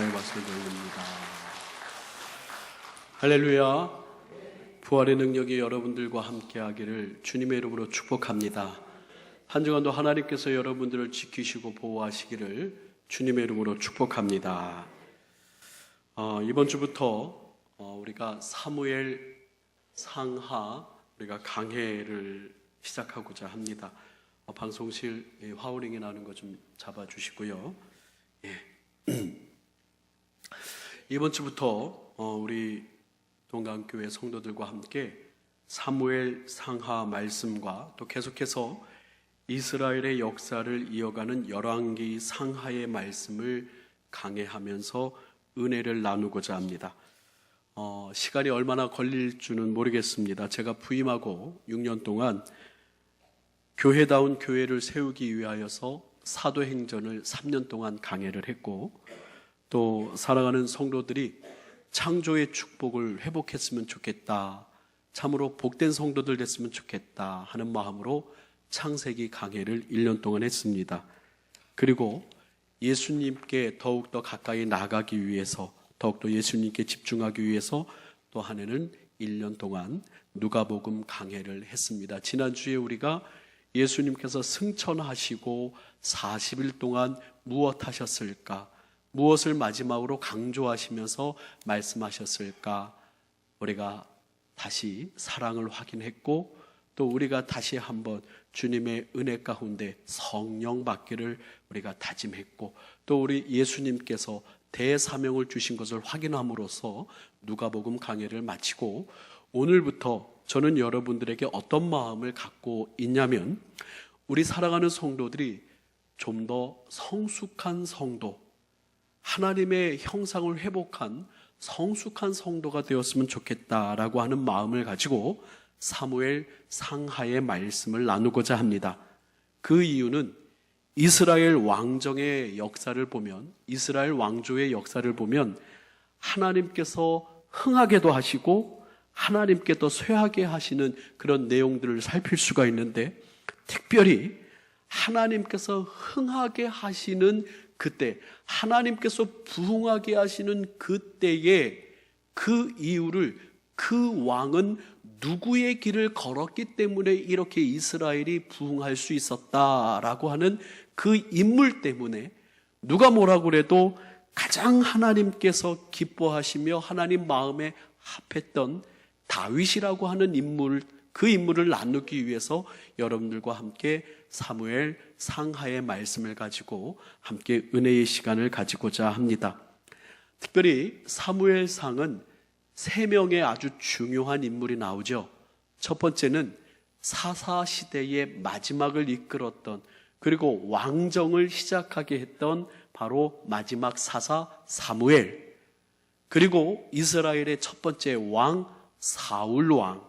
말씀을 드립니다. 할렐루야. 부활의 능력이 여러분들과 함께하기를 주님의 이름으로 축복합니다. 한 주간도 하나님께서 여러분들을 지키시고 보호하시기를 주님의 이름으로 축복합니다. 이번 주부터 우리가 사무엘 상하 우리가 강해를 시작하고자 합니다. 방송실 화우링이 나는 거 좀 잡아주시고요. 이번 주부터 우리 동강교회 성도들과 함께 사무엘 상하 말씀과 또 계속해서 이스라엘의 역사를 이어가는 열왕기 상하의 말씀을 강해하면서 은혜를 나누고자 합니다. 시간이 얼마나 걸릴 줄은 모르겠습니다. 제가 부임하고 6년 동안 교회다운 교회를 세우기 위하여서 사도행전을 3년 동안 강해를 했고, 또 살아가는 성도들이 창조의 축복을 회복했으면 좋겠다, 참으로 복된 성도들 됐으면 좋겠다 하는 마음으로 창세기 강해를 1년 동안 했습니다. 그리고 예수님께 더욱더 가까이 나가기 위해서, 더욱더 예수님께 집중하기 위해서 또 한 해는 1년 동안 누가복음 강해를 했습니다. 지난주에 우리가 예수님께서 승천하시고 40일 동안 무엇 하셨을까, 무엇을 마지막으로 강조하시면서 말씀하셨을까, 우리가 다시 사랑을 확인했고, 또 우리가 다시 한번 주님의 은혜 가운데 성령 받기를 우리가 다짐했고, 또 우리 예수님께서 대사명을 주신 것을 확인함으로써 누가복음 강해를 마치고, 오늘부터 저는 여러분들에게 어떤 마음을 갖고 있냐면, 우리 살아가는 성도들이 좀 더 성숙한 성도, 하나님의 형상을 회복한 성숙한 성도가 되었으면 좋겠다라고 하는 마음을 가지고 사무엘 상하의 말씀을 나누고자 합니다. 그 이유는 이스라엘 왕정의 역사를 보면, 이스라엘 왕조의 역사를 보면 하나님께서 흥하게도 하시고 하나님께 더 쇠하게 하시는 그런 내용들을 살필 수가 있는데, 특별히 하나님께서 흥하게 하시는 그때, 하나님께서 부흥하게 하시는 그때에 그 이유를, 그 왕은 누구의 길을 걸었기 때문에 이렇게 이스라엘이 부흥할 수 있었다라고 하는 그 인물 때문에, 누가 뭐라고 그래도 가장 하나님께서 기뻐하시며 하나님 마음에 합했던 다윗이라고 하는 인물, 그 인물을 나누기 위해서 여러분들과 함께 사무엘 상하의 말씀을 가지고 함께 은혜의 시간을 가지고자 합니다. 특별히 사무엘상은 3명의 아주 중요한 인물이 나오죠. 첫 번째는 사사시대의 마지막을 이끌었던, 그리고 왕정을 시작하게 했던 바로 마지막 사사 사무엘, 그리고 이스라엘의 첫 번째 왕 사울 왕,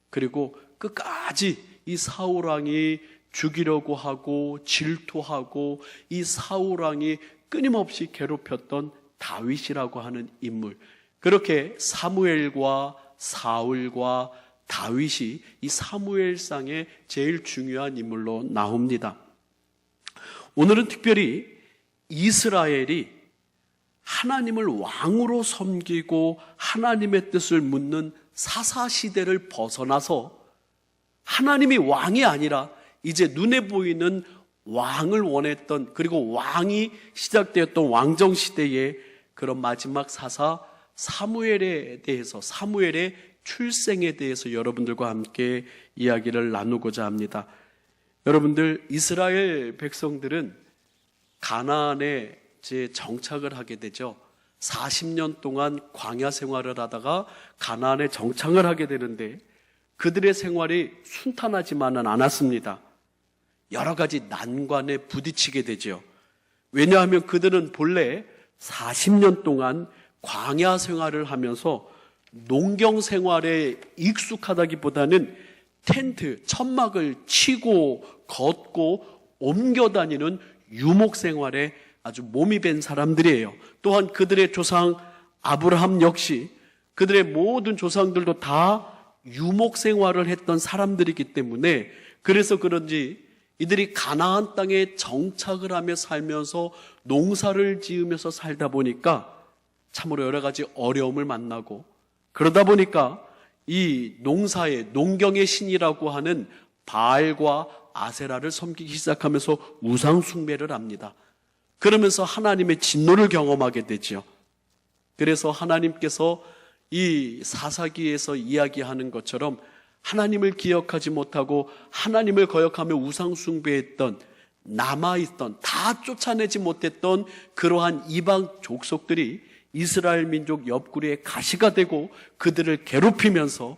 그리고 끝까지 이 사울 왕이 죽이려고 하고 질투하고 이 사울 왕이 끊임없이 괴롭혔던 다윗이라고 하는 인물, 그렇게 사무엘과 사울과 다윗이 이 사무엘상의 제일 중요한 인물로 나옵니다. 오늘은 특별히 이스라엘이 하나님을 왕으로 섬기고 하나님의 뜻을 묻는 사사시대를 벗어나서 하나님이 왕이 아니라 이제 눈에 보이는 왕을 원했던, 그리고 왕이 시작되었던 왕정시대의 그런 마지막 사사 사무엘에 대해서, 사무엘의 출생에 대해서 여러분들과 함께 이야기를 나누고자 합니다. 여러분들, 이스라엘 백성들은 가나안에 이제 정착을 하게 되죠. 40년 동안 광야 생활을 하다가 가나안에 정착을 하게 되는데, 그들의 생활이 순탄하지만은 않았습니다. 여러 가지 난관에 부딪히게 되죠. 왜냐하면 그들은 본래 40년 동안 광야 생활을 하면서 농경 생활에 익숙하다기보다는 텐트, 천막을 치고 걷고 옮겨 다니는 유목 생활에 아주 몸이 밴 사람들이에요. 또한 그들의 조상 아브라함 역시 그들의 모든 조상들도 다 유목 생활을 했던 사람들이기 때문에, 그래서 그런지 이들이 가나안 땅에 정착을 하며 살면서 농사를 지으면서 살다 보니까 참으로 여러 가지 어려움을 만나고, 그러다 보니까 이 농경의 신이라고 하는 바알과 아세라를 섬기기 시작하면서 우상 숭배를 합니다. 그러면서 하나님의 진노를 경험하게 되죠. 그래서 하나님께서 이 사사기에서 이야기하는 것처럼 하나님을 기억하지 못하고 하나님을 거역하며 우상 숭배했던, 남아있던, 다 쫓아내지 못했던 그러한 이방 족속들이 이스라엘 민족 옆구리에 가시가 되고 그들을 괴롭히면서,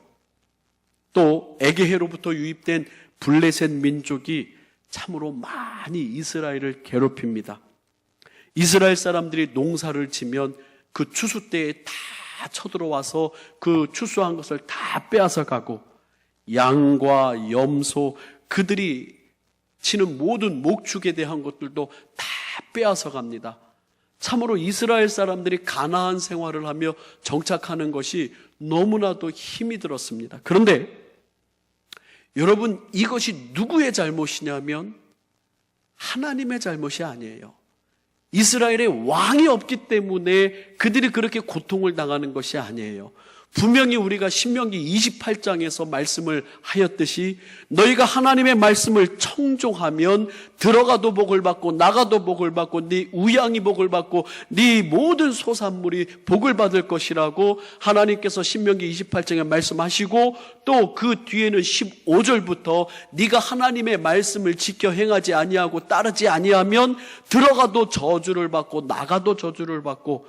또 에게해로부터 유입된 블레셋 민족이 참으로 많이 이스라엘을 괴롭힙니다. 이스라엘 사람들이 농사를 지면 그 추수 때에 다 쳐들어와서 그 추수한 것을 다 빼앗아 가고, 양과 염소, 그들이 치는 모든 목축에 대한 것들도 다 빼앗아 갑니다. 참으로 이스라엘 사람들이 가나안 생활을 하며 정착하는 것이 너무나도 힘이 들었습니다. 그런데 여러분, 이것이 누구의 잘못이냐면 하나님의 잘못이 아니에요. 이스라엘의 왕이 없기 때문에 그들이 그렇게 고통을 당하는 것이 아니에요. 분명히 우리가 신명기 28장에서 말씀을 하였듯이 너희가 하나님의 말씀을 청종하면 들어가도 복을 받고 나가도 복을 받고 네 우양이 복을 받고 네 모든 소산물이 복을 받을 것이라고 하나님께서 신명기 28장에 말씀하시고, 또 그 뒤에는 15절부터 네가 하나님의 말씀을 지켜 행하지 아니하고 따르지 아니하면 들어가도 저주를 받고 나가도 저주를 받고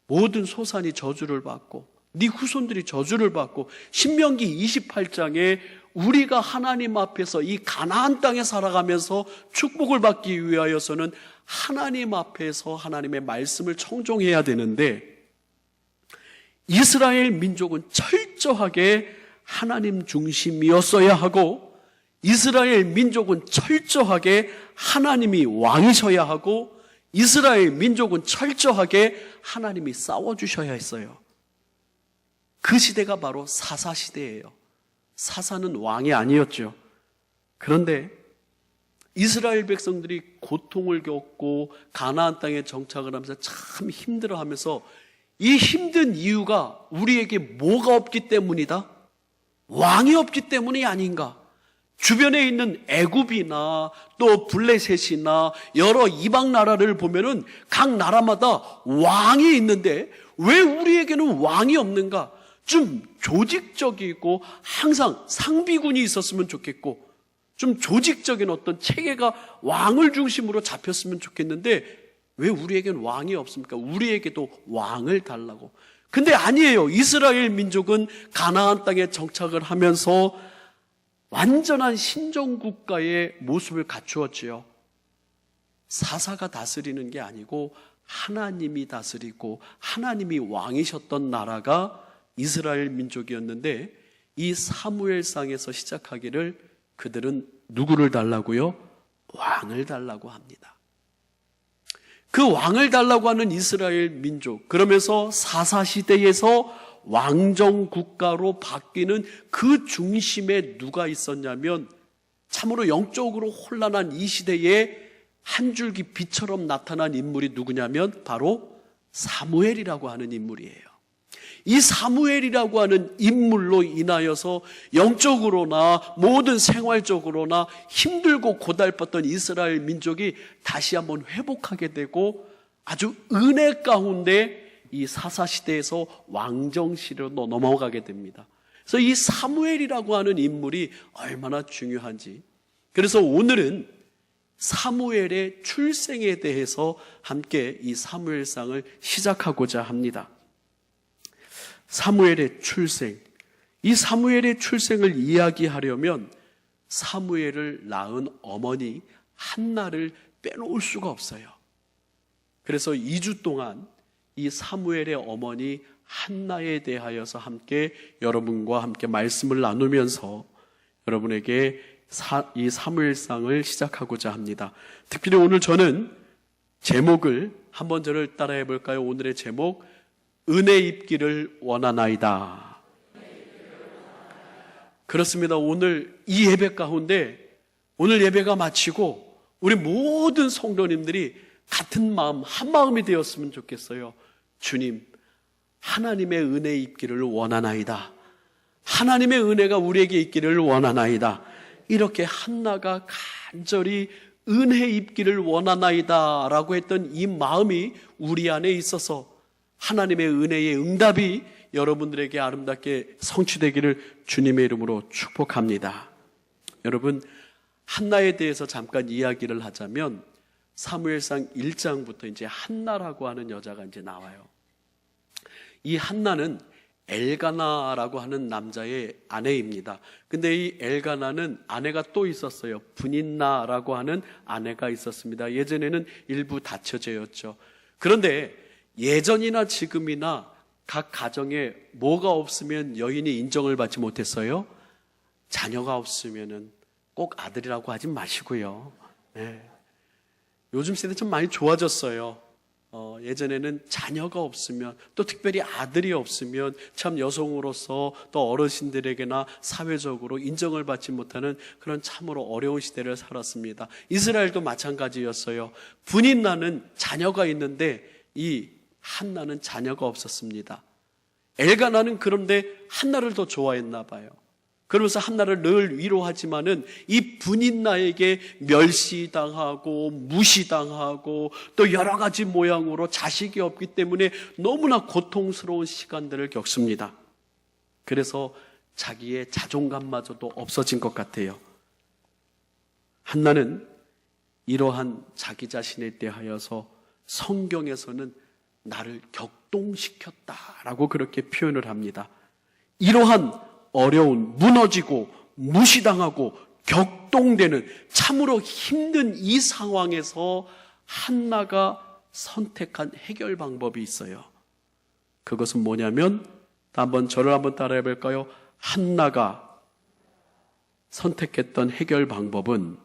모든 소산이 저주를 받고 네 후손들이 저주를 받고, 신명기 28장에 우리가 하나님 앞에서 이 가나안 땅에 살아가면서 축복을 받기 위하여서는 하나님 앞에서 하나님의 말씀을 청종해야 되는데, 이스라엘 민족은 철저하게 하나님 중심이었어야 하고, 이스라엘 민족은 철저하게 하나님이 왕이셔야 하고, 이스라엘 민족은 철저하게 하나님이 싸워주셔야 했어요. 그 시대가 바로 사사 시대예요. 사사는 왕이 아니었죠. 그런데 이스라엘 백성들이 고통을 겪고 가나안 땅에 정착을 하면서 참 힘들어하면서, 이 힘든 이유가 우리에게 뭐가 없기 때문이다? 왕이 없기 때문이 아닌가? 주변에 있는 애굽이나 또 블레셋이나 여러 이방 나라를 보면은 각 나라마다 왕이 있는데 왜 우리에게는 왕이 없는가? 좀 조직적이고 항상 상비군이 있었으면 좋겠고, 좀 조직적인 어떤 체계가 왕을 중심으로 잡혔으면 좋겠는데 왜 우리에게는 왕이 없습니까? 우리에게도 왕을 달라고. 근데 아니에요. 이스라엘 민족은 가나안 땅에 정착을 하면서 완전한 신정국가의 모습을 갖추었지요. 사사가 다스리는 게 아니고 하나님이 다스리고 하나님이 왕이셨던 나라가 이스라엘 민족이었는데, 이 사무엘상에서 시작하기를 그들은 누구를 달라고요? 왕을 달라고 합니다. 그 왕을 달라고 하는 이스라엘 민족, 그러면서 사사시대에서 왕정국가로 바뀌는 그 중심에 누가 있었냐면, 참으로 영적으로 혼란한 이 시대에 한 줄기 빛처럼 나타난 인물이 누구냐면 바로 사무엘이라고 하는 인물이에요. 이 사무엘이라고 하는 인물로 인하여서 영적으로나 모든 생활적으로나 힘들고 고달팠던 이스라엘 민족이 다시 한번 회복하게 되고, 아주 은혜 가운데 이 사사시대에서 왕정시대로 넘어가게 됩니다. 그래서 이 사무엘이라고 하는 인물이 얼마나 중요한지, 그래서 오늘은 사무엘의 출생에 대해서 함께 이 사무엘상을 시작하고자 합니다. 사무엘의 출생, 이 사무엘의 출생을 이야기하려면 사무엘을 낳은 어머니 한나를 빼놓을 수가 없어요. 그래서 2주 동안 이 사무엘의 어머니 한나에 대하여서 함께 여러분과 함께 말씀을 나누면서 여러분에게 이 사무엘상을 시작하고자 합니다. 특별히 오늘 저는 제목을 한번 저를 따라해 볼까요? 오늘의 제목, 은혜 입기를 원하나이다. 그렇습니다. 오늘 이 예배 가운데 오늘 예배가 마치고 우리 모든 성도님들이 같은 마음, 한 마음이 되었으면 좋겠어요. 주님, 하나님의 은혜 있기를 원하나이다. 하나님의 은혜가 우리에게 있기를 원하나이다. 이렇게 한나가 간절히 은혜 입기를 원하나이다 라고 했던 이 마음이 우리 안에 있어서 하나님의 은혜의 응답이 여러분들에게 아름답게 성취되기를 주님의 이름으로 축복합니다. 여러분, 한나에 대해서 잠깐 이야기를 하자면 사무엘상 1장부터 이제 한나라고 하는 여자가 이제 나와요. 이 한나는 엘가나라고 하는 남자의 아내입니다. 근데 이 엘가나는 아내가 또 있었어요. 분인나라고 하는 아내가 있었습니다. 예전에는 일부 다처제였죠. 그런데 예전이나 지금이나 각 가정에 뭐가 없으면 여인이 인정을 받지 못했어요? 자녀가 없으면은 꼭 아들이라고 하지 마시고요. 네. 요즘 세대 좀 많이 좋아졌어요. 예전에는 자녀가 없으면, 또 특별히 아들이 없으면 참 여성으로서 또 어르신들에게나 사회적으로 인정을 받지 못하는 그런 참으로 어려운 시대를 살았습니다. 이스라엘도 마찬가지였어요. 분인나는 자녀가 있는데 이 한나는 자녀가 없었습니다. 엘가나는 그런데 한나를 더 좋아했나 봐요. 그러면서 한나를 늘 위로하지만은 이 분인나에게 멸시당하고 무시당하고 또 여러 가지 모양으로 자식이 없기 때문에 너무나 고통스러운 시간들을 겪습니다. 그래서 자기의 자존감마저도 없어진 것 같아요. 한나는 이러한 자기 자신에 대하여서 성경에서는 나를 격동시켰다라고 그렇게 표현을 합니다. 이러한 어려운, 무너지고 무시당하고 격동되는 참으로 힘든 이 상황에서 한나가 선택한 해결 방법이 있어요. 그것은 뭐냐면, 한번 저를 한번 따라해 볼까요? 한나가 선택했던 해결 방법은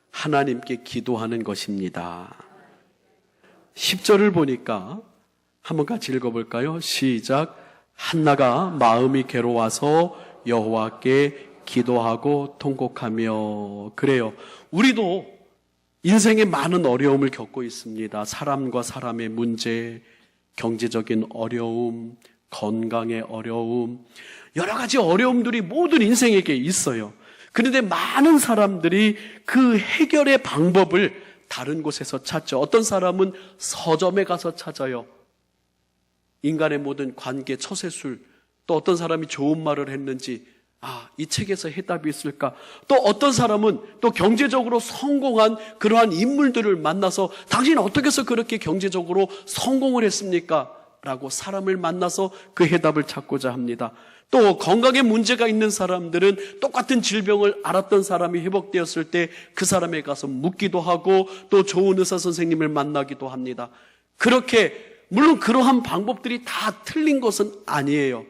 하나님께 기도하는 것입니다. 10절을 보니까 한번 같이 읽어볼까요? 시작. 한나가 마음이 괴로워서 여호와께 기도하고 통곡하며. 그래요. 우리도 인생에 많은 어려움을 겪고 있습니다. 사람과 사람의 문제, 경제적인 어려움, 건강의 어려움, 여러 가지 어려움들이 모든 인생에게 있어요. 그런데 많은 사람들이 그 해결의 방법을 다른 곳에서 찾죠. 어떤 사람은 서점에 가서 찾아요. 인간의 모든 관계, 처세술, 또 어떤 사람이 좋은 말을 했는지, 이 책에서 해답이 있을까? 또 어떤 사람은 또 경제적으로 성공한 그러한 인물들을 만나서 당신 어떻게 해서 그렇게 경제적으로 성공을 했습니까? 라고 사람을 만나서 그 해답을 찾고자 합니다. 또 건강에 문제가 있는 사람들은 똑같은 질병을 앓았던 사람이 회복되었을 때 그 사람에 가서 묻기도 하고 또 좋은 의사 선생님을 만나기도 합니다. 그렇게 물론 그러한 방법들이 다 틀린 것은 아니에요.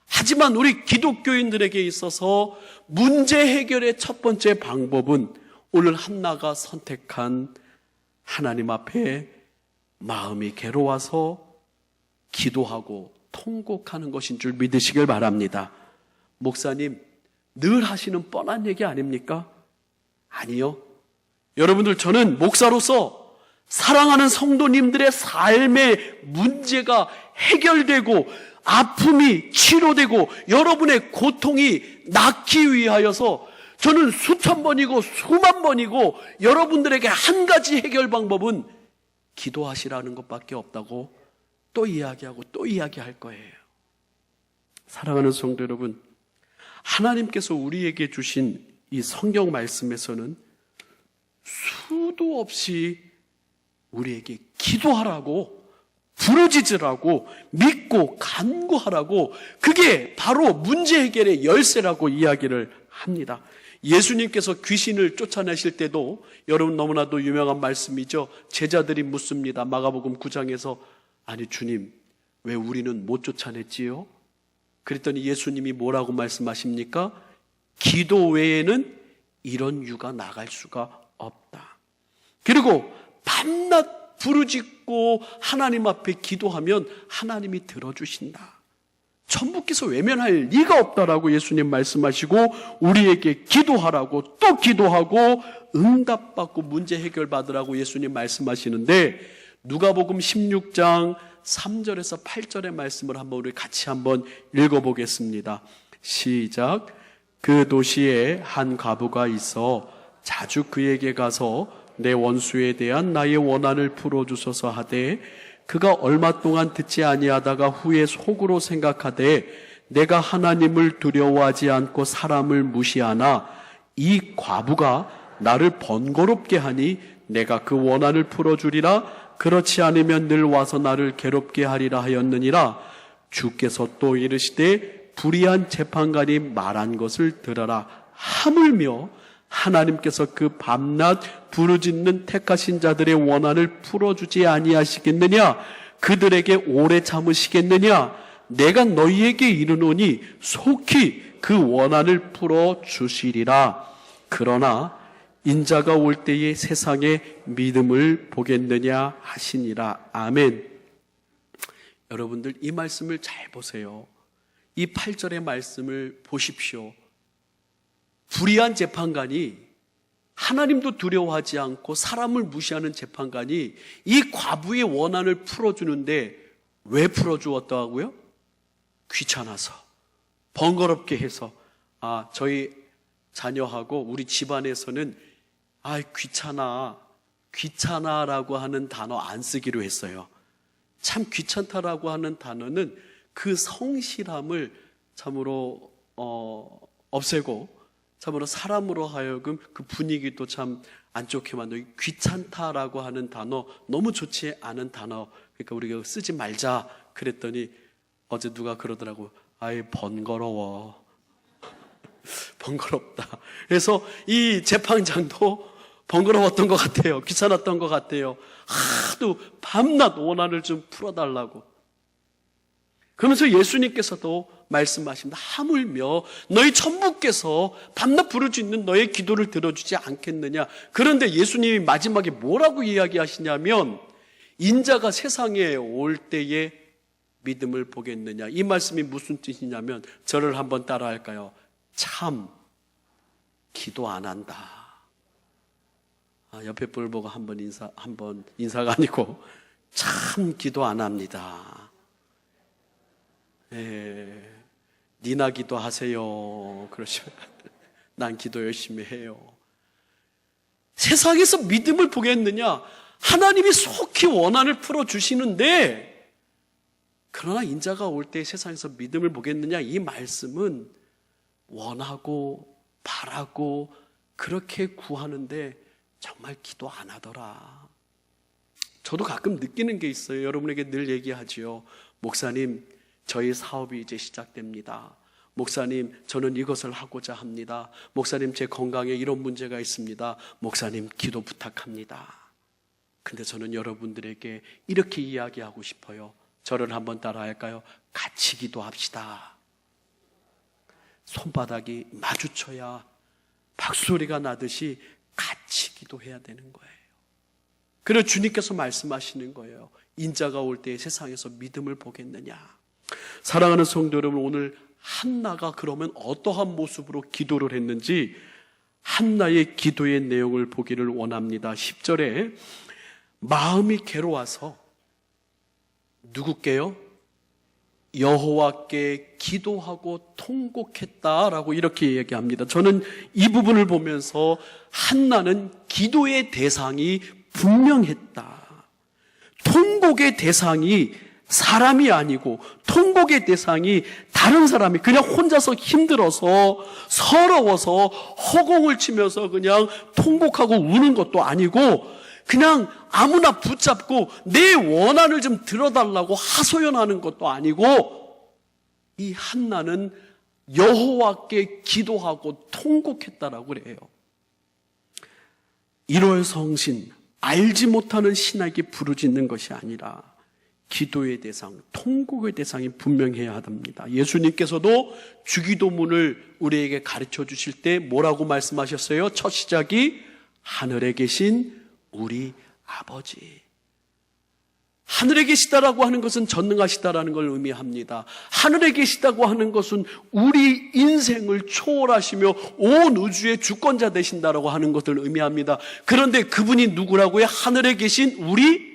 하지만 우리 기독교인들에게 있어서 문제 해결의 첫 번째 방법은 오늘 한나가 선택한 하나님 앞에 마음이 괴로워서 기도하고 통곡하는 것인 줄 믿으시길 바랍니다. 목사님, 늘 하시는 뻔한 얘기 아닙니까? 아니요. 여러분들, 저는 목사로서 사랑하는 성도님들의 삶의 문제가 해결되고 아픔이 치료되고 여러분의 고통이 낫기 위하여서 저는 수천 번이고 수만 번이고 여러분들에게 한 가지 해결 방법은 기도하시라는 것밖에 없다고 또 이야기하고 또 이야기할 거예요. 사랑하는 성도 여러분, 하나님께서 우리에게 주신 이 성경 말씀에서는 수도 없이 우리에게 기도하라고, 부르짖으라고, 믿고 간구하라고, 그게 바로 문제 해결의 열쇠라고 이야기를 합니다. 예수님께서 귀신을 쫓아내실 때도 여러분 너무나도 유명한 말씀이죠. 제자들이 묻습니다. 마가복음 9장에서 아니 주님, 왜 우리는 못 쫓아냈지요? 그랬더니 예수님이 뭐라고 말씀하십니까? 기도 외에는 이런 유가 나갈 수가 없다. 그리고 밤낮 부르짖고 하나님 앞에 기도하면 하나님이 들어주신다. 천부께서 외면할 리가 없다라고 예수님 말씀하시고 우리에게 기도하라고 또 기도하고 응답받고 문제 해결받으라고 예수님 말씀하시는데 누가복음 16장 3절에서 8절의 말씀을 우리 같이 한번 읽어보겠습니다. 시작. 그 도시에 한 과부가 있어 자주 그에게 가서 내 원수에 대한 나의 원한을 풀어주소서 하되 그가 얼마 동안 듣지 아니하다가 후에 속으로 생각하되 내가 하나님을 두려워하지 않고 사람을 무시하나 이 과부가 나를 번거롭게 하니 내가 그 원한을 풀어주리라. 그렇지 않으면 늘 와서 나를 괴롭게 하리라 하였느니라. 주께서 또 이르시되 불의한 재판관이 말한 것을 들어라. 하물며 하나님께서 그 밤낮 부르짖는 택하신 자들의 원한을 풀어주지 아니하시겠느냐? 그들에게 오래 참으시겠느냐? 내가 너희에게 이르노니 속히 그 원한을 풀어주시리라. 그러나 인자가 올 때에 세상에 믿음을 보겠느냐 하시니라. 아멘. 여러분들 이 말씀을 잘 보세요. 이 8절의 말씀을 보십시오. 불의한 재판관이 하나님도 두려워하지 않고 사람을 무시하는 재판관이 이 과부의 원한을 풀어주는데 왜 풀어주었다고요? 귀찮아서, 번거롭게 해서. 저희 자녀하고 우리 집안에서는 귀찮아라고 하는 단어 안 쓰기로 했어요. 참 귀찮다라고 하는 단어는 그 성실함을 참으로 없애고 참으로 사람으로 하여금 그 분위기도 참 안 좋게 만들고, 귀찮다라고 하는 단어 너무 좋지 않은 단어, 그러니까 우리가 쓰지 말자 그랬더니 어제 누가 그러더라고. 번거로워. 번거롭다. 그래서 이 재판장도 번거로웠던 것 같아요. 귀찮았던 것 같아요. 하도 밤낮 원한을 좀 풀어달라고. 그러면서 예수님께서도 말씀하십니다. 하물며 너희 천부께서 밤낮 부르짖는 너의 기도를 들어주지 않겠느냐. 그런데 예수님이 마지막에 뭐라고 이야기하시냐면 인자가 세상에 올 때에 믿음을 보겠느냐. 이 말씀이 무슨 뜻이냐면 저를 한번 따라할까요? 참 기도 안 한다. 옆에 분 보고 한번 인사가 아니고 참 기도 안 합니다. 니나 기도하세요. 그러죠. 난 기도 열심히 해요. 세상에서 믿음을 보겠느냐? 하나님이 속히 원한을 풀어주시는데, 그러나 인자가 올 때 세상에서 믿음을 보겠느냐? 이 말씀은 원하고 바라고 그렇게 구하는데 정말 기도 안 하더라. 저도 가끔 느끼는 게 있어요. 여러분에게 늘 얘기하지요. 목사님, 저희 사업이 이제 시작됩니다. 목사님, 저는 이것을 하고자 합니다. 목사님, 제 건강에 이런 문제가 있습니다. 목사님, 기도 부탁합니다. 근데 저는 여러분들에게 이렇게 이야기하고 싶어요. 저를 한번 따라할까요? 같이 기도합시다. 손바닥이 마주쳐야 박수소리가 나듯이 같이 기도해야 되는 거예요. 그래서 주님께서 말씀하시는 거예요. 인자가 올 때 세상에서 믿음을 보겠느냐. 사랑하는 성도 여러분, 오늘 한나가 그러면 어떠한 모습으로 기도를 했는지 한나의 기도의 내용을 보기를 원합니다. 10절에 마음이 괴로워서 누구께요? 여호와께 기도하고 통곡했다라고 이렇게 얘기합니다. 저는 이 부분을 보면서 한나는 기도의 대상이 분명했다. 통곡의 대상이 사람이 아니고 통곡의 대상이 다른 사람이 그냥 혼자서 힘들어서 서러워서 허공을 치면서 그냥 통곡하고 우는 것도 아니고 그냥 아무나 붙잡고 내 원한을 좀 들어달라고 하소연하는 것도 아니고 이 한나는 여호와께 기도하고 통곡했다라고 그래요. 1월 성신, 알지 못하는 신에게 부르짖는 것이 아니라 기도의 대상, 통곡의 대상이 분명해야 합니다. 예수님께서도 주기도문을 우리에게 가르쳐 주실 때 뭐라고 말씀하셨어요? 첫 시작이 하늘에 계신 우리 아버지. 하늘에 계시다라고 하는 것은 전능하시다라는 걸 의미합니다. 하늘에 계시다고 하는 것은 우리 인생을 초월하시며 온 우주의 주권자 되신다라고 하는 것을 의미합니다. 그런데 그분이 누구라고요? 하늘에 계신 우리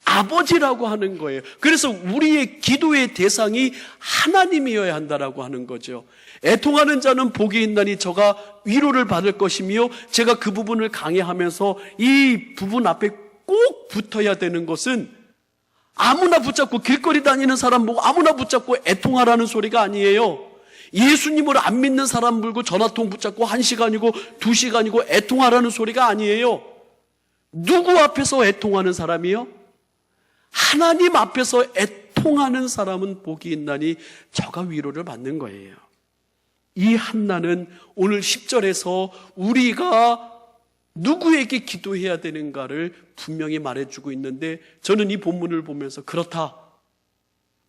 아버지라고 하는 거예요. 그래서 우리의 기도의 대상이 하나님이어야 한다라고 하는 거죠. 애통하는 자는 복이 있나니 저가 위로를 받을 것이며, 제가 그 부분을 강의하면서 이 부분 앞에 꼭 붙어야 되는 것은 아무나 붙잡고 길거리 다니는 사람 보고 아무나 붙잡고 애통하라는 소리가 아니에요. 예수님을 안 믿는 사람 물고 전화통 붙잡고 1시간이고 2시간이고 애통하라는 소리가 아니에요. 누구 앞에서 애통하는 사람이요? 하나님 앞에서 애통하는 사람은 복이 있나니 저가 위로를 받는 거예요. 이 한나는 오늘 10절에서 우리가 누구에게 기도해야 되는가를 분명히 말해주고 있는데, 저는 이 본문을 보면서 그렇다,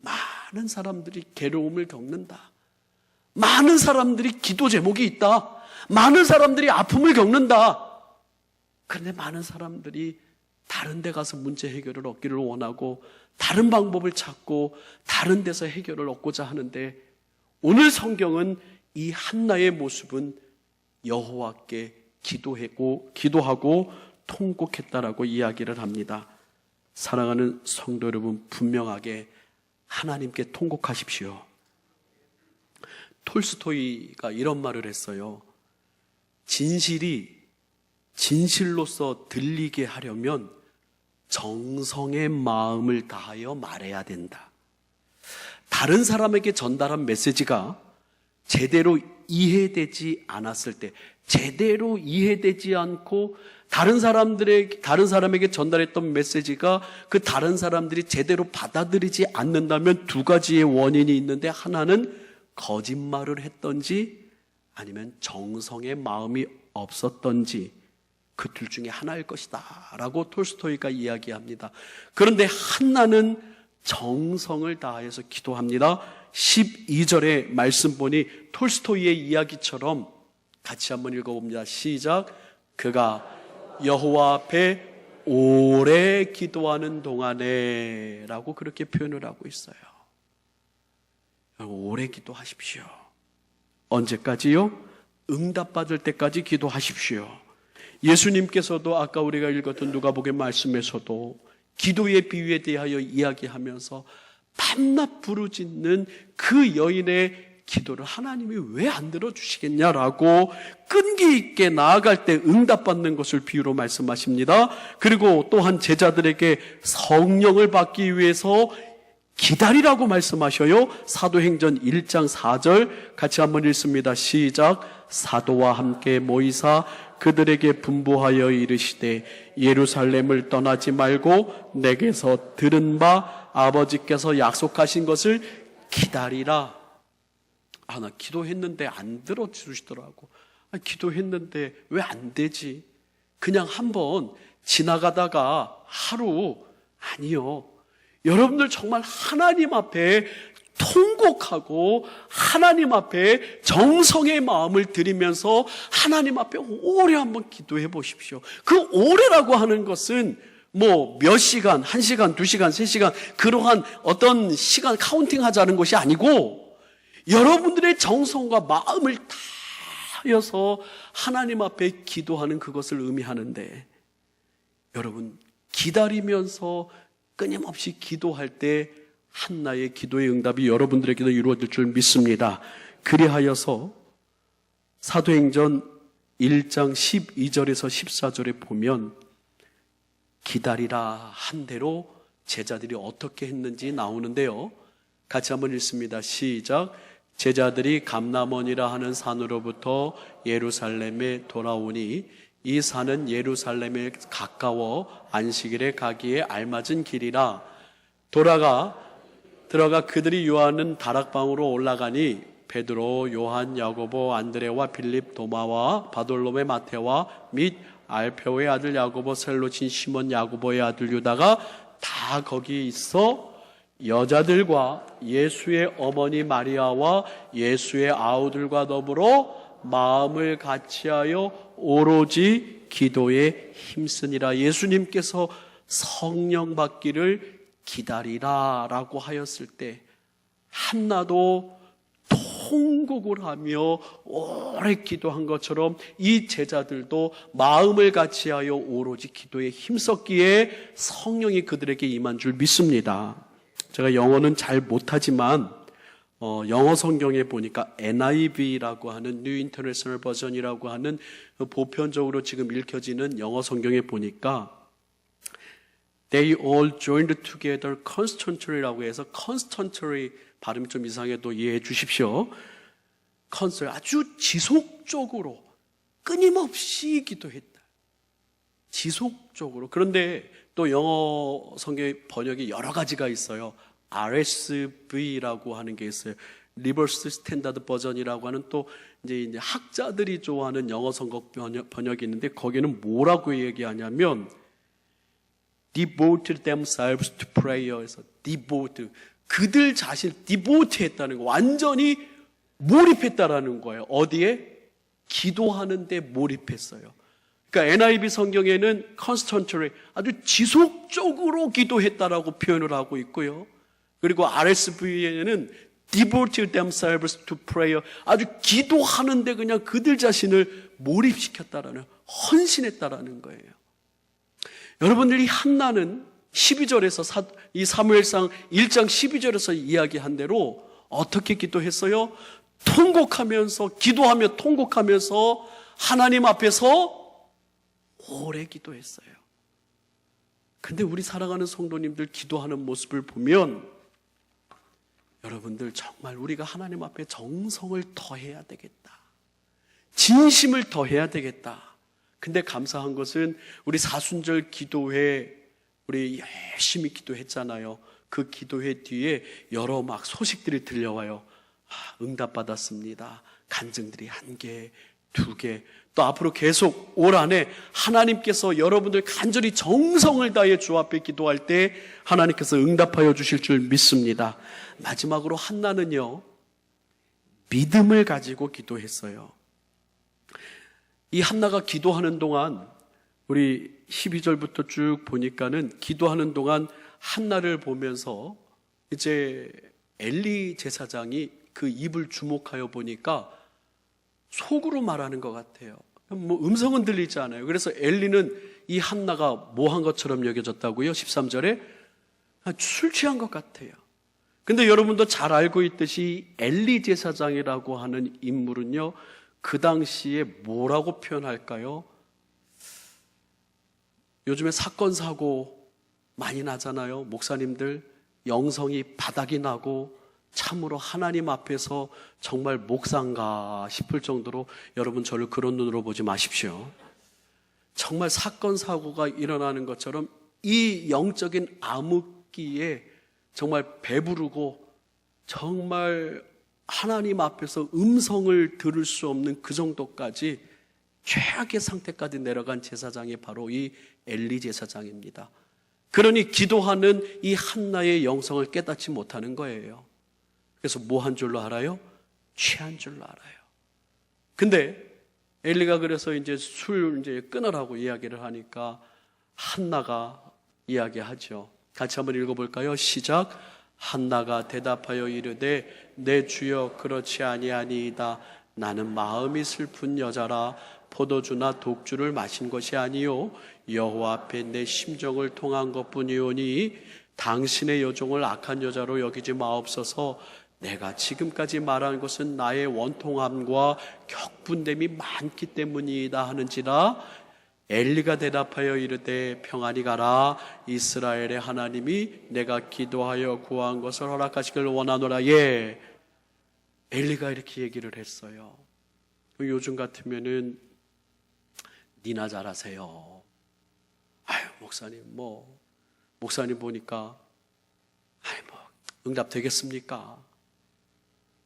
많은 사람들이 괴로움을 겪는다, 많은 사람들이 기도 제목이 있다, 많은 사람들이 아픔을 겪는다. 그런데 많은 사람들이 다른 데 가서 문제 해결을 얻기를 원하고 다른 방법을 찾고 다른 데서 해결을 얻고자 하는데, 오늘 성경은 이 한나의 모습은 여호와께 기도하고 통곡했다라고 이야기를 합니다. 사랑하는 성도 여러분, 분명하게 하나님께 통곡하십시오. 톨스토이가 이런 말을 했어요. 진실이 진실로서 들리게 하려면 정성의 마음을 다하여 말해야 된다. 다른 사람에게 전달한 메시지가 제대로 이해되지 않았을 때, 제대로 이해되지 않고 다른 사람에게 전달했던 메시지가 그 다른 사람들이 제대로 받아들이지 않는다면 두 가지의 원인이 있는데, 하나는 거짓말을 했던지 아니면 정성의 마음이 없었던지, 그 둘 중에 하나일 것이다 라고 톨스토이가 이야기합니다. 그런데 한나는 정성을 다해서 기도합니다. 12절의 말씀 보니 톨스토이의 이야기처럼 같이 한번 읽어봅니다. 시작. 그가 여호와 앞에 오래 기도하는 동안에 라고 그렇게 표현을 하고 있어요. 오래 기도하십시오. 언제까지요? 응답받을 때까지 기도하십시오. 예수님께서도 아까 우리가 읽었던 누가복음 말씀에서도 기도의 비유에 대하여 이야기하면서 밤낮 부르짖는 그 여인의 기도를 하나님이 왜 안 들어주시겠냐라고 끈기 있게 나아갈 때 응답받는 것을 비유로 말씀하십니다. 그리고 또한 제자들에게 성령을 받기 위해서 기다리라고 말씀하셔요. 사도행전 1장 4절 같이 한번 읽습니다. 시작. 사도와 함께 모이사 그들에게 분부하여 이르시되 예루살렘을 떠나지 말고 내게서 들은 바 아버지께서 약속하신 것을 기다리라. 나 기도했는데 안 들어주시더라고. 기도했는데 왜 안 되지? 그냥 한번 지나가다가 하루, 아니요. 여러분들 정말 하나님 앞에 통곡하고 하나님 앞에 정성의 마음을 드리면서 하나님 앞에 오래 한번 기도해 보십시오. 그 오래라고 하는 것은 뭐 몇 시간, 1시간, 2시간, 3시간 그러한 어떤 시간 카운팅 하자는 것이 아니고 여러분들의 정성과 마음을 다하여서 하나님 앞에 기도하는 그것을 의미하는데, 여러분 기다리면서 끊임없이 기도할 때 한나의 기도의 응답이 여러분들에게도 이루어질 줄 믿습니다. 그리하여서 사도행전 1장 12절에서 14절에 보면 기다리라 한 대로 제자들이 어떻게 했는지 나오는데요. 같이 한번 읽습니다. 시작. 제자들이 감람원이라 하는 산으로부터 예루살렘에 돌아오니 이 산은 예루살렘에 가까워 안식일에 가기에 알맞은 길이라. 들어가 그들이 유하는 다락방으로 올라가니 베드로, 요한, 야고보, 안드레와 빌립, 도마와 바돌로메, 마테와 및 알페오의 아들 야고보, 셀로친 시몬, 야고보의 아들 유다가 다 거기 있어 여자들과 예수의 어머니 마리아와 예수의 아우들과 더불어 마음을 같이하여 오로지 기도에 힘쓰니라. 예수님께서 성령 받기를 기다리라 라고 하였을 때 한나도 통곡을 하며 오래 기도한 것처럼 이 제자들도 마음을 같이하여 오로지 기도에 힘썼기에 성령이 그들에게 임한 줄 믿습니다. 제가 영어는 잘 못하지만 영어 성경에 보니까 NIV라고 하는 New International Version이라고 하는 보편적으로 지금 읽혀지는 영어 성경에 보니까 They all joined together constantly라고 해서 constantly 발음이 좀 이상해도 이해해 주십시오. 아주 지속적으로 끊임없이 기도했다. 지속적으로. 그런데 또 영어 성경의 번역이 여러 가지가 있어요. RSV라고 하는 게 있어요. 리버스 스탠다드 버전이라고 하는 또 이제 학자들이 좋아하는 영어 성경 번역이 있는데 거기는 뭐라고 얘기하냐면 devoted themselves to prayer에서 devote 그들 자신 devote 했다는 거 완전히 몰입했다라는 거예요. 어디에? 기도하는 데 몰입했어요. 그러니까 NIV 성경에는 constantly 아주 지속적으로 기도했다라고 표현을 하고 있고요. 그리고 RSV에는 devoted themselves to prayer 아주 기도하는데 그냥 그들 자신을 몰입시켰다라는 헌신했다라는 거예요. 여러분들이 한나는 12절에서 이 사무엘상 1장 12절에서 이야기한 대로 어떻게 기도했어요? 통곡하면서 기도하며 통곡하면서 하나님 앞에서 오래 기도했어요. 근데 우리 사랑하는 성도님들 기도하는 모습을 보면 여러분들 정말 우리가 하나님 앞에 정성을 더해야 되겠다. 진심을 더해야 되겠다. 근데 감사한 것은 우리 사순절 기도회 우리 열심히 기도했잖아요. 그 기도회 뒤에 여러 막 소식들이 들려와요. 응답받았습니다. 간증들이 1개, 2개. 또 앞으로 계속 올 한해 하나님께서 여러분들 간절히 정성을 다해 주 앞에 기도할 때 하나님께서 응답하여 주실 줄 믿습니다. 마지막으로 한나는요, 믿음을 가지고 기도했어요. 이 한나가 기도하는 동안 우리 12절부터 쭉 보니까는 기도하는 동안 한나를 보면서 이제 엘리 제사장이 그 입을 주목하여 보니까 속으로 말하는 것 같아요. 뭐 음성은 들리지 않아요. 그래서 엘리는 이 한나가 뭐 한 것처럼 여겨졌다고요? 13절에 술 취한 것 같아요. 근데 여러분도 잘 알고 있듯이 엘리 제사장이라고 하는 인물은요, 그 당시에 뭐라고 표현할까요? 요즘에 사건 사고 많이 나잖아요. 목사님들 영성이 바닥이 나고 참으로 하나님 앞에서 정말 목사인가 싶을 정도로 여러분 저를 그런 눈으로 보지 마십시오. 정말 사건 사고가 일어나는 것처럼 이 영적인 암흑기에 정말 배부르고 정말 하나님 앞에서 음성을 들을 수 없는 그 정도까지 최악의 상태까지 내려간 제사장이 바로 이 엘리 제사장입니다. 그러니 기도하는 이 한나의 영성을 깨닫지 못하는 거예요. 그래서 뭐 한 줄로 알아요? 취한 줄로 알아요. 근데 엘리가 그래서 이제 술 이제 끊으라고 이야기를 하니까 한나가 이야기하죠. 같이 한번 읽어볼까요? 시작. 한나가 대답하여 이르되 내 주여 그렇지 아니하니이다. 나는 마음이 슬픈 여자라 포도주나 독주를 마신 것이 아니요 여호와 앞에 내 심정을 통한 것뿐이오니 당신의 여종을 악한 여자로 여기지 마옵소서. 내가 지금까지 말한 것은 나의 원통함과 격분됨이 많기 때문이다 하는지라. 엘리가 대답하여 이르되 평안히 가라. 이스라엘의 하나님이 내가 기도하여 구한 것을 허락하시길 원하노라. 예, 엘리가 이렇게 얘기를 했어요. 요즘 같으면은 니나 잘하세요. 아유 목사님 보니까 응답 되겠습니까?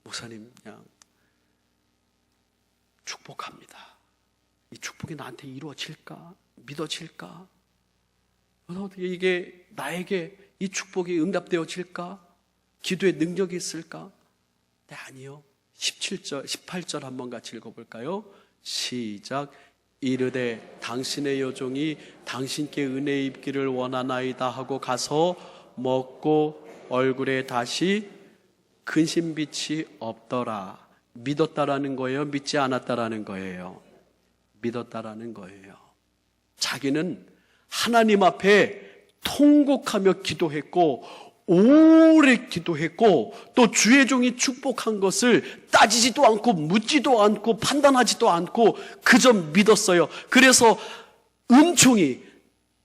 목사님 그냥 축복합니다. 이 축복이 나한테 이루어질까? 믿어질까? 어떻게 이게 나에게 이 축복이 응답되어질까? 기도에 능력이 있을까? 네, 아니요. 17절, 18절 한번 같이 읽어볼까요? 시작. 이르되 당신의 여종이 당신께 은혜 입기를 원하나이다 하고 가서 먹고 얼굴에 다시 근심빛이 없더라. 믿었다라는 거예요? 믿지 않았다라는 거예요? 믿었다라는 거예요. 자기는 하나님 앞에 통곡하며 기도했고 오래 기도했고 또 주의 종이 축복한 것을 따지지도 않고 묻지도 않고 판단하지도 않고 그저 믿었어요. 그래서 은총이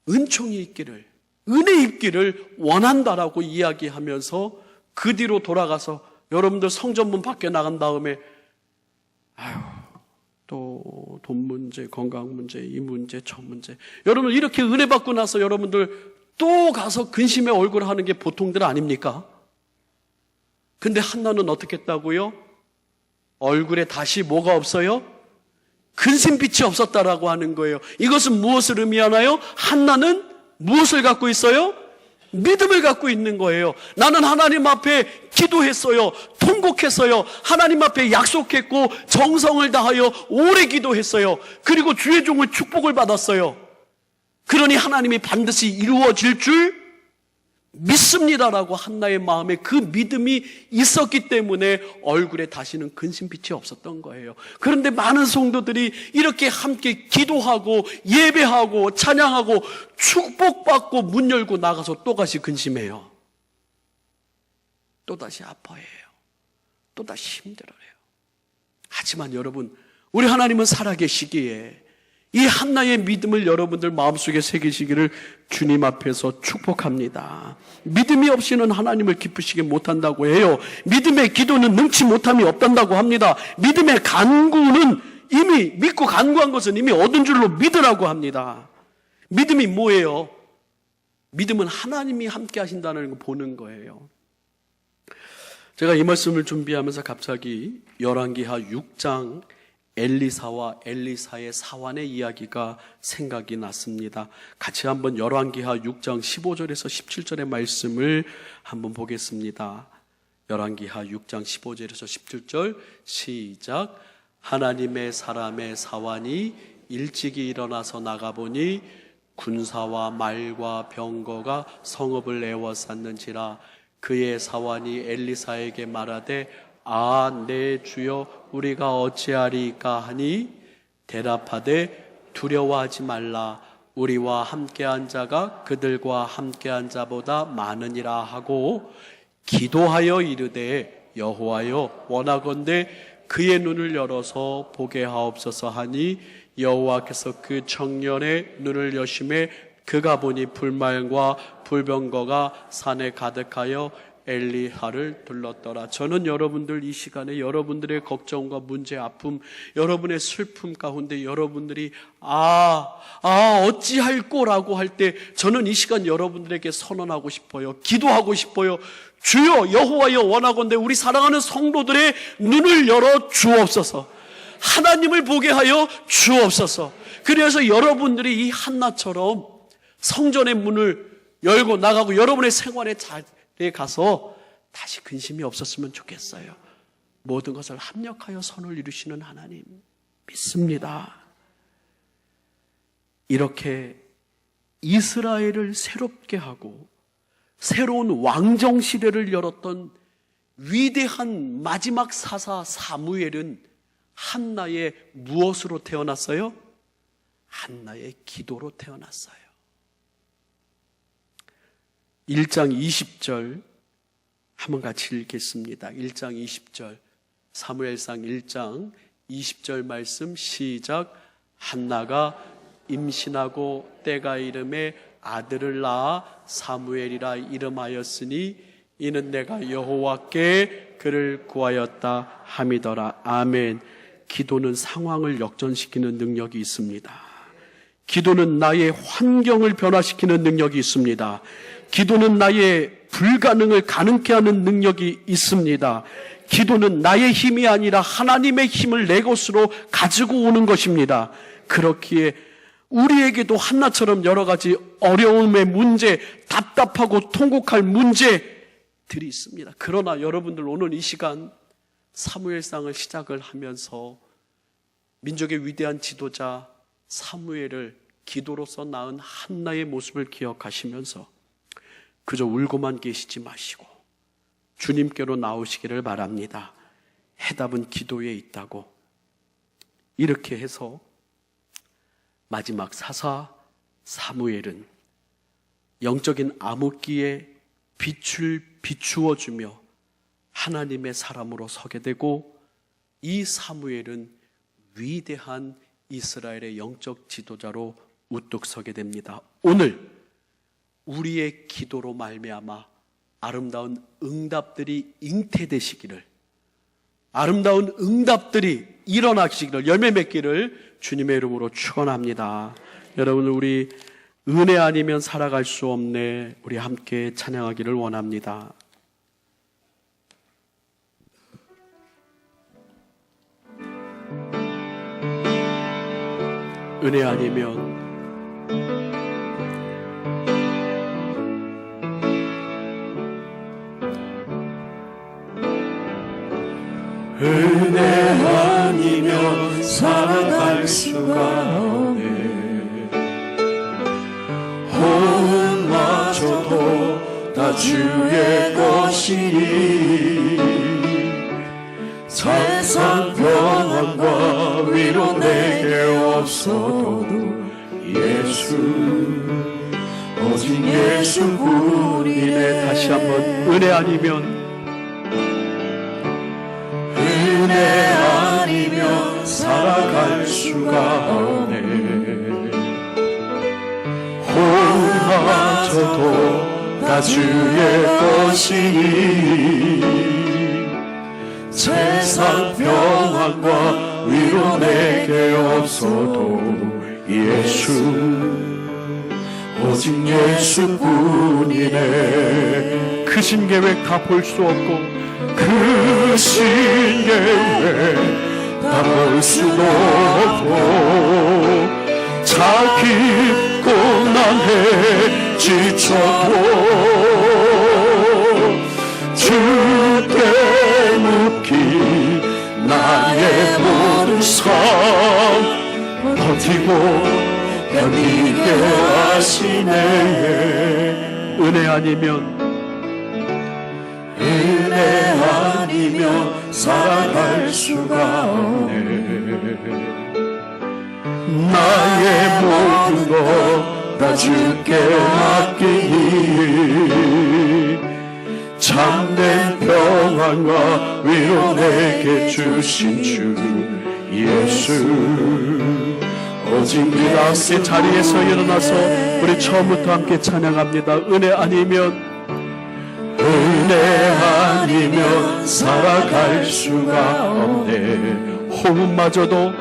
있기를, 은혜 있기를 원한다라고 이야기하면서 그 뒤로 돌아가서 여러분들 성전문 밖에 나간 다음에 또 돈 문제, 건강 문제, 이 문제, 저 문제. 여러분 이렇게 은혜 받고 나서 여러분들 또 가서 근심의 얼굴 하는 게 보통들 아닙니까? 근데 한나는 어떻게 했다고요? 얼굴에 다시 뭐가 없어요? 근심빛이 없었다라고 하는 거예요. 이것은 무엇을 의미하나요? 한나는 무엇을 갖고 있어요? 믿음을 갖고 있는 거예요. 나는 하나님 앞에 기도했어요. 통곡했어요. 하나님 앞에 약속했고 정성을 다하여 오래 기도했어요. 그리고 주의 종을 축복을 받았어요. 그러니 하나님이 반드시 이루어질 줄 믿습니다라고 한나의 마음에 그 믿음이 있었기 때문에 얼굴에 다시는 근심빛이 없었던 거예요. 그런데 많은 성도들이 이렇게 함께 기도하고 예배하고 찬양하고 축복받고 문 열고 나가서 또다시 근심해요. 또다시 아파해요. 또다시 힘들어요. 하지만 여러분, 우리 하나님은 살아계시기에 이 한나의 믿음을 여러분들 마음속에 새기시기를 주님 앞에서 축복합니다. 믿음이 없이는 하나님을 기쁘시게 못한다고 해요. 믿음의 기도는 능치 못함이 없단다고 합니다. 믿음의 간구는 이미 믿고 간구한 것은 이미 얻은 줄로 믿으라고 합니다. 믿음이 뭐예요? 믿음은 하나님이 함께 하신다는 걸 보는 거예요. 제가 이 말씀을 준비하면서 갑자기 열왕기하 6장 엘리사와 엘리사의 사환의 이야기가 생각이 났습니다. 같이 한번 열왕기하 6장 15절에서 17절의 말씀을 한번 보겠습니다. 열왕기하 6장 15절에서 17절 시작. 하나님의 사람의 사환이 일찍이 일어나서 나가보니 군사와 말과 병거가 성읍을 에워쌌는지라. 그의 사환이 엘리사에게 말하되 아, 내 주여 우리가 어찌하리까 하니 대답하되 두려워하지 말라. 우리와 함께한 자가 그들과 함께한 자보다 많으니라 하고 기도하여 이르되 여호와여 원하건대 그의 눈을 열어서 보게 하옵소서 하니 여호와께서 그 청년의 눈을 여심해 그가 보니 불말과 불병거가 산에 가득하여 엘리사를 둘렀더라. 저는 여러분들 이 시간에 여러분들의 걱정과 문제, 아픔, 여러분의 슬픔 가운데 여러분들이 어찌할꼬라고 할 때 저는 이 시간 여러분들에게 선언하고 싶어요. 기도하고 싶어요. 주여 여호와여 원하건대 우리 사랑하는 성도들의 눈을 열어 주옵소서. 하나님을 보게 하여 주옵소서. 그래서 여러분들이 이 한나처럼 성전의 문을 열고 나가고 여러분의 생활의 자리에 가서 다시 근심이 없었으면 좋겠어요. 모든 것을 합력하여 선을 이루시는 하나님 믿습니다. 이렇게 이스라엘을 새롭게 하고 새로운 왕정 시대를 열었던 위대한 마지막 사사 사무엘은 한나의 무엇으로 태어났어요? 한나의 기도로 태어났어요. 1장 20절 한번 같이 읽겠습니다. 1장 20절 사무엘상 1장 20절 말씀 시작. 한나가 임신하고 때가 이름에 아들을 낳아 사무엘이라 이름하였으니 이는 내가 여호와께 그를 구하였다 함이더라. 아멘. 기도는 상황을 역전시키는 능력이 있습니다. 기도는 나의 환경을 변화시키는 능력이 있습니다. 기도는 나의 불가능을 가능케 하는 능력이 있습니다. 기도는 나의 힘이 아니라 하나님의 힘을 내 것으로 가지고 오는 것입니다. 그렇기에 우리에게도 한나처럼 여러 가지 어려움의 문제, 답답하고 통곡할 문제들이 있습니다. 그러나 여러분들 오늘 이 시간 사무엘상을 시작을 하면서 민족의 위대한 지도자 사무엘을 기도로서 낳은 한나의 모습을 기억하시면서 그저 울고만 계시지 마시고 주님께로 나오시기를 바랍니다. 해답은 기도에 있다고. 이렇게 해서 마지막 사사 사무엘은 영적인 암흑기에 빛을 비추어주며 하나님의 사람으로 서게 되고, 이 사무엘은 위대한 이스라엘의 영적 지도자로 우뚝 서게 됩니다. 오늘 우리의 기도로 말미암아 아름다운 응답들이 잉태되시기를, 아름다운 응답들이 일어나시기를, 열매 맺기를 주님의 이름으로 축원합니다. 여러분, 우리 은혜 아니면 살아갈 수 없네, 우리 함께 찬양하기를 원합니다. 은혜 아니면 은혜 아니면 살아갈 수가 없네. 호흡마저도 다 주의 것이니 세상 평안과 위로 내게 없어도 예수, 오직 예수뿐이네. 다시 한번 은혜 아니면, 은혜 아니면 살아갈 수가 없네. 호흡마저도 다 주의 것이니 세상 평안과 위로 내게 없어도 예수, 오직 예수뿐이네. 크신 계획 다 볼 수 없고, 그 신계획 다 볼 수도 없고, 자기 고난에 지쳐도 주께 묻기 나의 모든 삶 버티고 견디게 하시네. 은혜 아니면, 은혜 아니면 살아갈 수가 없네. 나의 모든 것 다 주께 맡기니 참된 평안과 위로 내게 주신 주 예수, 오직 우리 함께 자리에서 일어나서 우리 처음부터 함께 찬양합니다. 은혜 아니면, 은혜 아니면 살아갈 수가 없네. 호흡마저도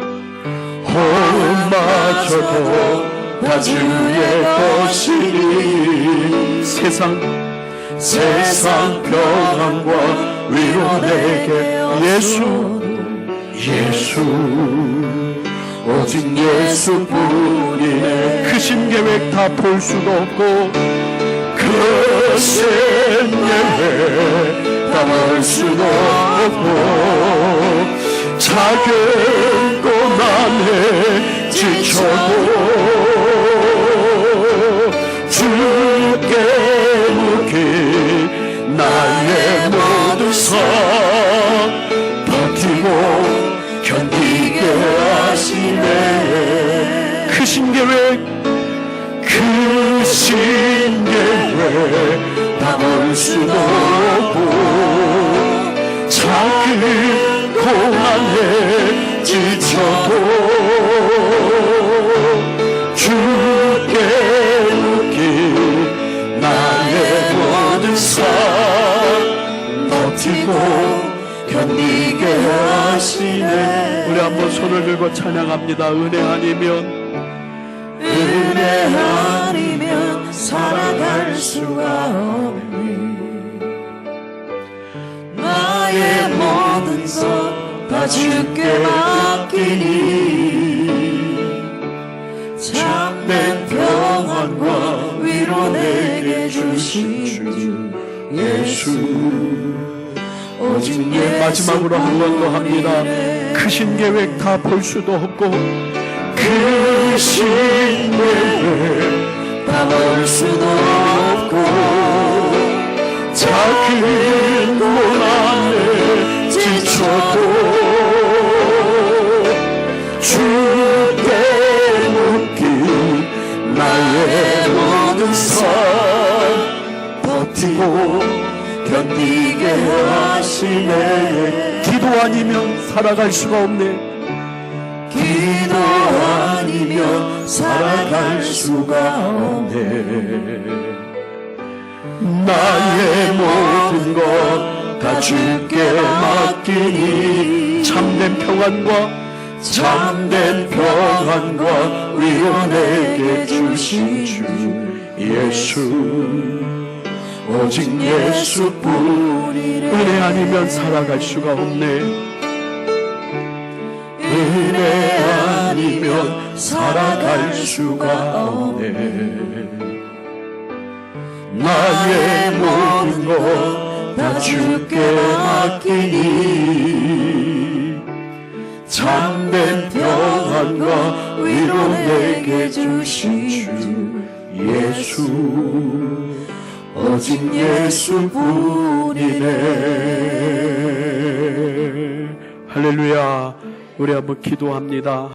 호흡마저도 다 주의 것이니 세상 평안과 위로 내게 예수, 오직 예수뿐이네. 크신 계획 다 볼 수도 없고, 크신 계획 다 볼 수도 없고, 작은 고난에 지쳐도 주께 묻기 나의 모든 삶 버티고 견디게 하시네. 크신 계획 다 볼 수도 없고, 작은 고난에 지쳐도 주께 묻기 나의 모든 삶 버티고 견디게 하시네. 우리 한번 손을 들고 찬양합니다. 은혜 아니면, 은혜 아니면 살아갈 수가 없니. 나의 모든 것 다 주께 맡기니 참된 평안과 위로 내게 주신 주 예수, 오직 마지막으로 한 번 더 합니다. 크신 계획 다 볼 수도 없고, 크신 계획 다 볼 수도 없고, 긴 고난에 지쳐도 주께 묶인 나의 모든 삶 버티고 견디게 하시네. 기도 아니면 살아갈 수가 없네. 기도 아니면 살아갈 수가 없네. 나의 모든 것 다 주께 맡기니 참된 평안과 위로 내게 주신 주 예수, 오직 예수뿐이네. 은혜 아니면 살아갈 수가 없네. 은혜 아니면 살아갈 수가 없네. 나의 모든 것 다 주께 맡기니 참된 평안과 위로 내게 주신 주 예수, 오직 예수뿐이네. 할렐루야. 우리 한번 기도합니다.